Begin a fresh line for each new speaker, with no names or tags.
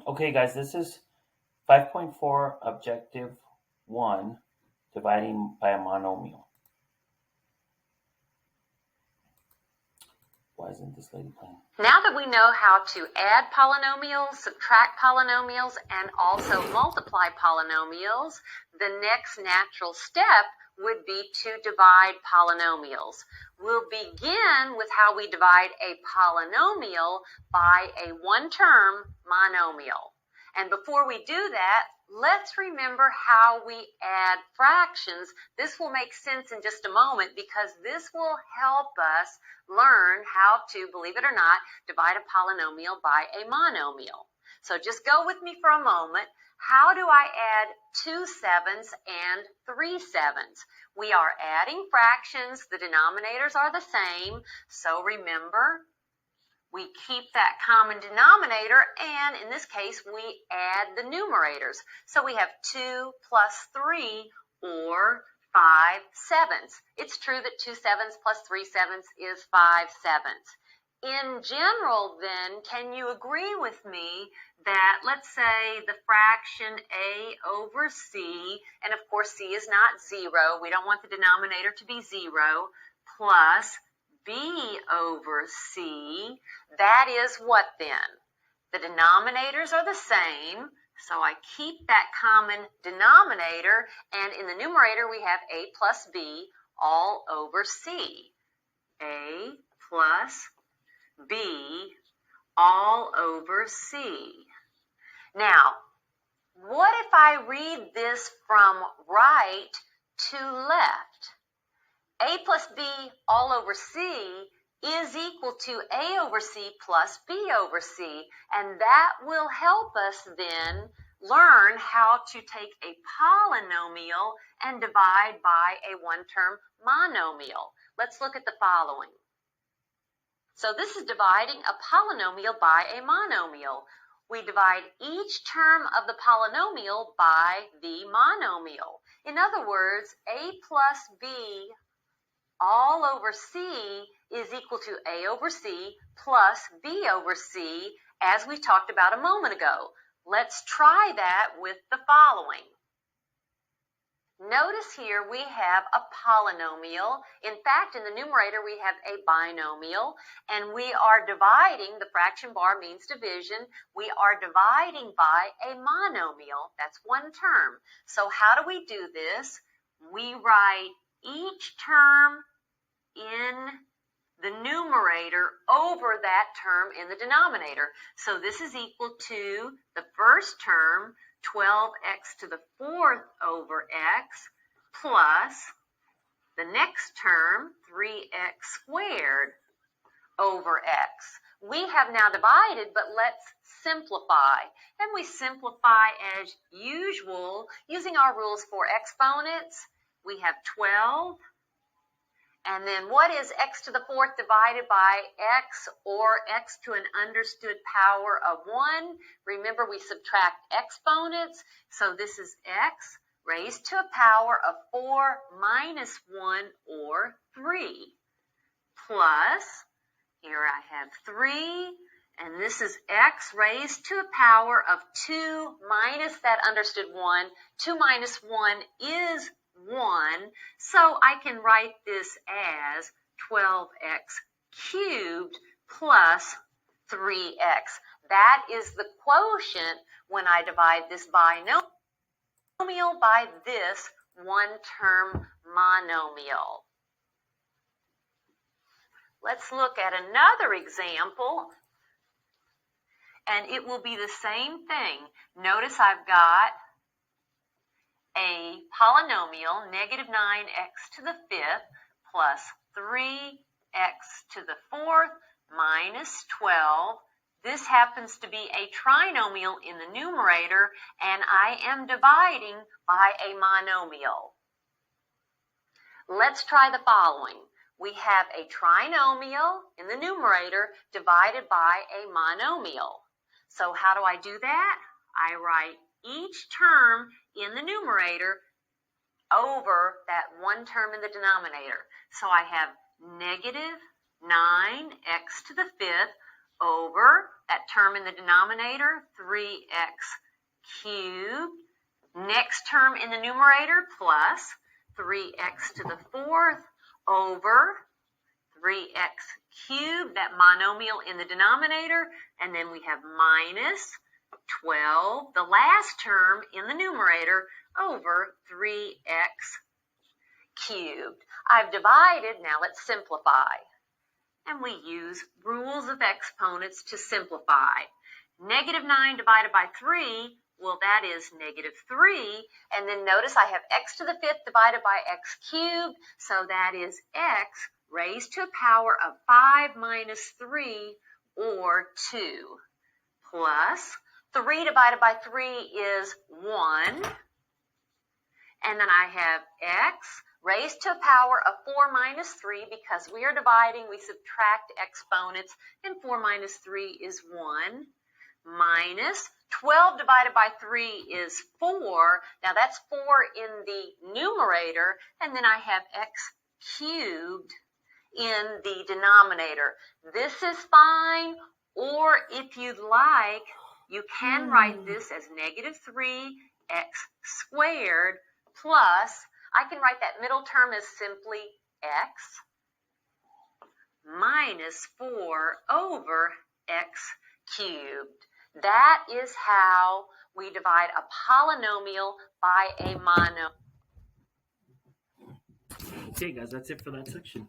Okay, guys, this is 5.4 objective 1, dividing by a monomial. Why isn't this lady playing?
Now that we know how to add polynomials, subtract polynomials, and also multiply polynomials, the next natural step would be to divide polynomials. We'll begin with how we divide a polynomial by a one-term monomial. And before we do that, let's remember how we add fractions. This will make sense in just a moment because this will help us learn how to, believe it or not, divide a polynomial by a monomial. So just go with me for a moment. How do I add 2 7s and 3 7s? We are adding fractions. The denominators are the same. So remember, we keep that common denominator, and in this case, we add the numerators. So we have 2 plus 3, or 5 7s. It's true that 2 7s plus 3 7s is 5 7s. In general, then, can you agree with me that, let's say, the fraction a over c, and of course c is not 0, we don't want the denominator to be 0, plus b over c, that is what then? The denominators are the same, so I keep that common denominator, and in the numerator we have a plus b all over c. A plus b all over c. Now, what if I read this from right to left? A plus b all over c is equal to a over c plus b over c, and that will help us then learn how to take a polynomial and divide by a one-term monomial. Let's look at the following. So this is dividing a polynomial by a monomial. We divide each term of the polynomial by the monomial. In other words, a plus b all over c is equal to a over c plus b over c, as we talked about a moment ago. Let's try that with the following. Notice here we have a polynomial. In fact, in the numerator we have a binomial, and we are dividing, the fraction bar means division, we are dividing by a monomial. That's one term. So how do we do this? We write each term in the numerator over that term in the denominator. So this is equal to the first term, 12x to the 4th over x, plus the next term, 3x squared over x. We have now divided, but let's simplify. And we simplify as usual using our rules for exponents. We have 12. And then what is x to the 4th divided by x, or x to an understood power of 1? Remember, we subtract exponents, so this is x raised to a power of 4 minus 1, or 3, plus, here I have 3, and this is x raised to a power of 2 minus that understood 1. 2 minus 1 is 1, so I can write this as 12x cubed plus 3x. That is the quotient when I divide this binomial by this one-term monomial. Let's look at another example, and it will be the same thing. Notice I've got a polynomial, negative 9x to the 5th plus 3x to the 4th minus 12. This happens to be a trinomial in the numerator, and I am dividing by a monomial. Let's try the following. We have a trinomial in the numerator divided by a monomial. So how do I do that? I write each term in the numerator over that one term in the denominator. So I have negative 9x to the 5th over that term in the denominator, 3x cubed. Next term in the numerator, plus 3x to the fourth over 3x cubed, that monomial in the denominator, and then we have minus 12, the last term in the numerator, over 3x cubed. I've divided, now let's simplify. And we use rules of exponents to simplify. Negative 9 divided by 3, well, that is negative 3. And then notice I have x to the fifth divided by x cubed, so that is x raised to a power of 5 minus 3, or 2, plus 3 divided by 3 is 1. And then I have x raised to a power of 4 minus 3, because we are dividing, we subtract exponents, and 4 minus 3 is 1, minus 12 divided by 3 is 4. Now that's 4 in the numerator, and then I have x cubed in the denominator. This is fine, or if you'd like, you can write this as negative 3x squared plus, I can write that middle term as simply x minus 4 over x cubed. That is how we divide a polynomial by a monomial.
Okay, guys, that's it for that section.